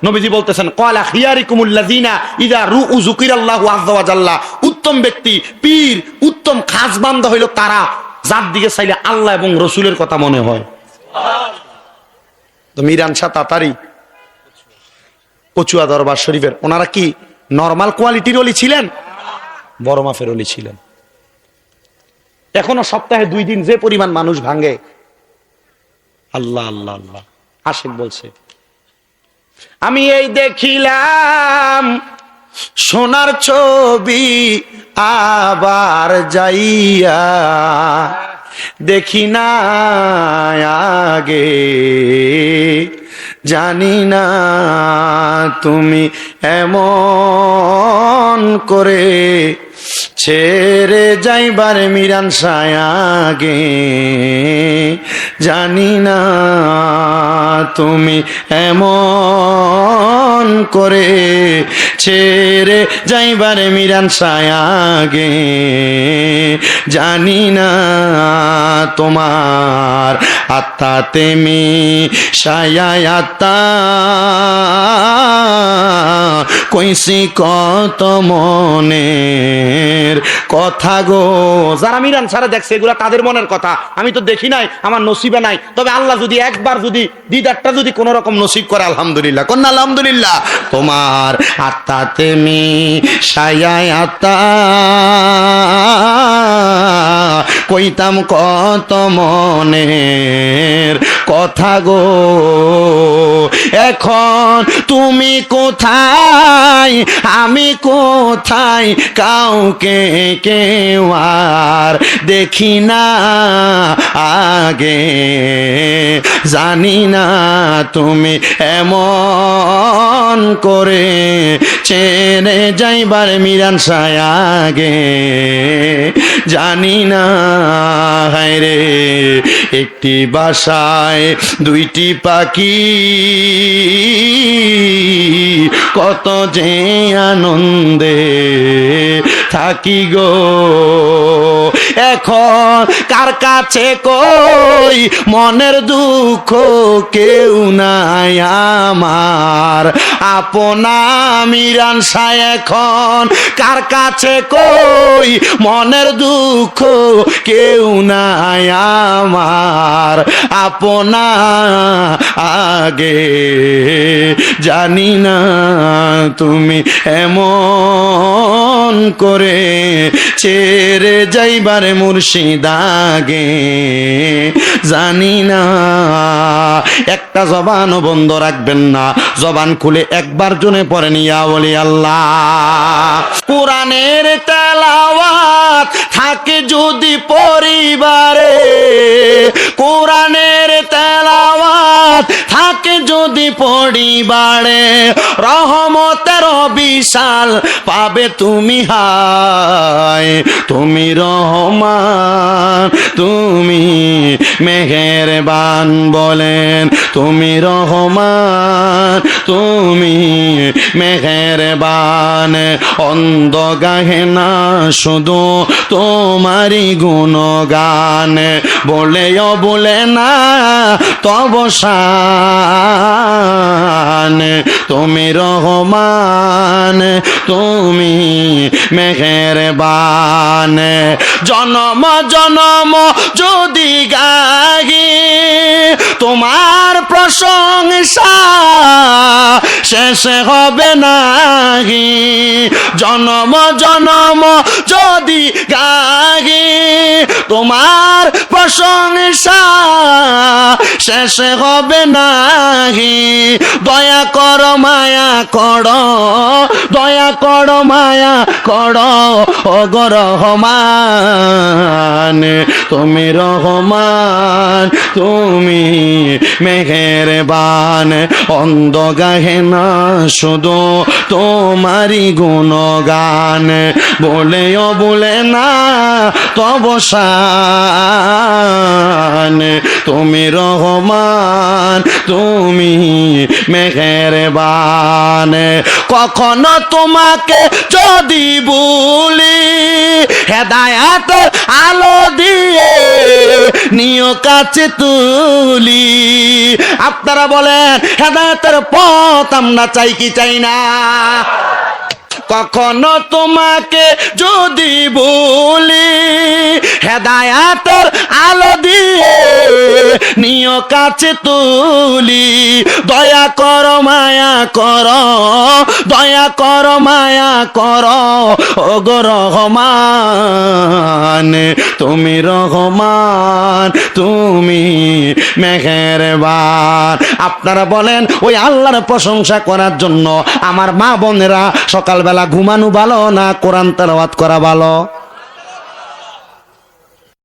নবীজি বলতেছেন ক্বালা খিয়ারিকুমুল্লাযিনা ইযা রুউ যুকিরাল্লাহু আযজা ওয়া জাল্লা, উত্তম ব্যক্তি, পীর, উত্তম খাস বান্দা হইল তারা যার দিকে চাইলে আল্লাহ এবং রাসূলের কথা মনে হয়। তো মিরান শাহ তাতারি কচুয়া দরবার শরীফের ওনারা কি নরমাল কোয়ালিটির ওলি ছিলেন? বড় মাফের ওলি ছিলেন। এখনো সপ্তাহে 2 দিন যে পরিমাণ মানুষ ভাঙে, আল্লাহ আল্লাহ আল্লাহ। আশিক বলছে আমি এই দেখিলাম সোনার ছবি আবার যাইয়া, দেখি না আগে জানি না তুমি এমন করে ছেড়ে যাইবার মিরান সায়াগে, জানি না তুমি এমন করে ছেড়ে যাইবার মিরান সায়াগে, জানি না তোমার আত্মাতে মি সায়ায় আত্মা কইছি কত মনের কথা গো। যারা মিরান সারা দেখছে এগুলা তাদের মনের কথা, আমি তো দেখি নাই, আমার নসিবে নাই। তবে আল্লাহ যদি একবার যদি দিদারটা যদি কোন রকম নসিব করে আলহামদুলিল্লাহ, কোন আলহামদুলিল্লাহ। তোমার আত্মাতে মি সায়ায় আত্মা কইতাম কত মনের কথা গো। এখন তুমি কোথায় আমি কোথায়, কাউকে কেউ আর দেখি না আগে, জানি না তুমি এমন করে ছেড়ে যাইবার মিরান সায়াগে, জানি না হায়রে একটি বাসায় 2টি পাখি কত যে আনন্দে থাকি গো। এখন কার কাছে কই মনের দুঃখ, কেউ নাই আমার আপনা মিরান শাহ। এখন কার কাছে কই মনের দুঃখ, কেউ নাই আমার আপনা আগে, জানি না তুমি এমন করে ছেড়ে যাইবার মুর্শিদাগে, জানি না। একটা জবানও বন্ধ রাখবেন না, জবান খুলে একবার জনে পড়েন ইয়া ওলি আল্লাহ। কোরআনের তেলাওয়াত থাকে যদি পরিবারে, কোরআনের তেলাওয়াত থাকে যদি পরিবারে, রহমতের বিশাল পাবে তুমি হায়। তুমি রহমান তুমি মেহেরবান বলেন, তুমি রহমান তুমি মেহেরবান। অন্ধ গাহে না শুধু তোমারই গুণগান, বলেও বলে না তব শান। তুমি রহমান তুমি মেহেরবান। জনম জনম যদি গাহি তোমার প্রশংসা, শেষ হবে নাহি। জনম জনম যদি গাহি তোমার প্রশংসা, শেষ হবে নাহি। দয়া কর মায়া কর, দয়া কর মায়া কর ও গো রহমান। তুমি রহমান তুমি মেহেরবান। অন্ধ গাহে না শুধু শুধু তোমারই গুণগান, বলেও বলে না তব শান। তুমি রহমান, তুমি মেহেরবান। কখনো তোমাকে যদি ভুলি, হেদায়াতের আলো দিয়ে নিয় কাছে তুলি। আপনারা বলেন হেদায়াতের পথ আমরা চাই কি চাই না? কখনো তোমাকে যদি ভুলি, হেদায়াতের আলো দিয়ে নিয় কাছে তুলি। দয়া করো মায়া করো, দয়া করো মায়া করো, ওগো রহমান। তুমি রহমান, তুমি মেহেরবান। আপনারা বলেন ওই আল্লাহর প্রশংসা করার জন্য আমার মা বোনেরা সকালবেলা ঘুমানো ভালো না কোরআন তেলাওয়াত করা ভালো?